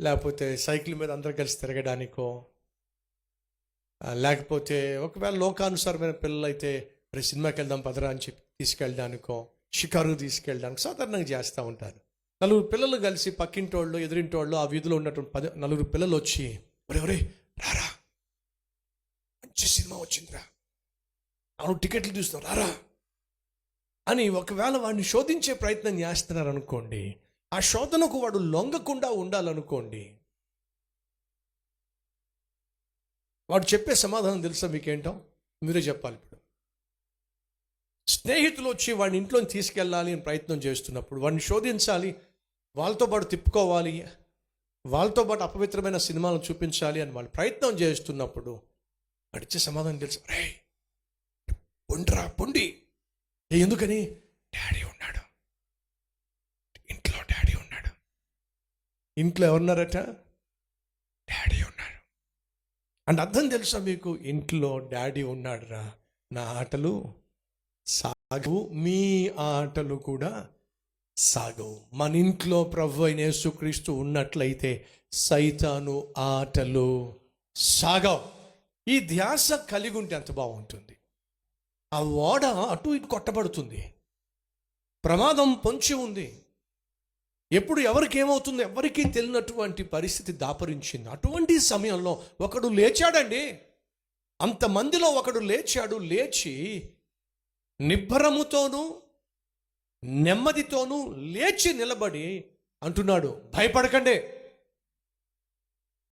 లేకపోతే సైకిల్ మీద అందరూ కలిసి తిరగడానికో, లేకపోతే ఒకవేళ లోకానుసారమైన పిల్లలు అయితే మరి సినిమాకి వెళ్దాం పదరా అని చెప్పి తీసుకెళ్ళడానికో, షికారు తీసుకెళ్ళడానికి సాధారణంగా చేస్తూ ఉంటారు. నలుగురు పిల్లలు కలిసి పక్కింటోళ్ళు ఎదురింటోళ్ళు ఆ వీధిలో ఉన్నటువంటి నలుగురు పిల్లలు వచ్చి ఒరే రారా మంచి సినిమా వచ్చిందిరా, అవును టికెట్లు చూస్తావు రారా అని ఒకవేళ వాడిని శోధించే ప్రయత్నం చేస్తున్నారు అనుకోండి, ఆ శోధనకు వాడు లొంగకుండా ఉండాలనుకోండి, వాడు చెప్పే సమాధానం తెలుసా మీకేంటో? మీరే చెప్పాలి. ఇప్పుడు స్నేహితులు వచ్చి వాడిని ఇంట్లో తీసుకెళ్ళాలి అని ప్రయత్నం చేస్తున్నప్పుడు, వాడిని శోధించాలి, వాళ్ళతో పాటు తిప్పుకోవాలి, వాళ్ళతో పాటు అపవిత్రమైన సినిమాలను చూపించాలి అని వాళ్ళు ప్రయత్నం చేస్తున్నప్పుడు వాడిచ్చే సమాధానం తెలుసు, రే పొండ్రా పొండి. ఎందుకని? డాడీ ఉన్నాడు ఇంట్లో, డాడీ ఉన్నాడు ఇంట్లో. ఎవరున్నారట? డాడీ ఉన్నారు. అంటే అర్థం తెలుసా మీకు? ఇంట్లో డాడీ ఉన్నాడురా, నా ఆటలు సాగవు, మీ ఆటలు కూడా సాగవు. మన ఇంట్లో ప్రభు అయిన యేసుక్రీస్తు ఉన్నట్లయితే సైతాను ఆటలు సాగవు. ఈ ధ్యాస కలిగి ఉంటే ఎంత బాగుంటుంది. ఆ ఓడ అటు ఇటు కొట్టబడుతుంది, ప్రమాదం పొంచి ఉంది. ఎప్పుడు ఎవరికి ఏమవుతుందో ఎవరికీ తెలియనటువంటి పరిస్థితి దాపరించింది. అటువంటి సమయంలో ఒకడు లేచాడండి, అంతమందిలో ఒకడు లేచాడు. లేచి నిబ్బరముతోనూ నెమ్మదితోనూ లేచి నిలబడి అంటున్నాడు, భయపడకండి,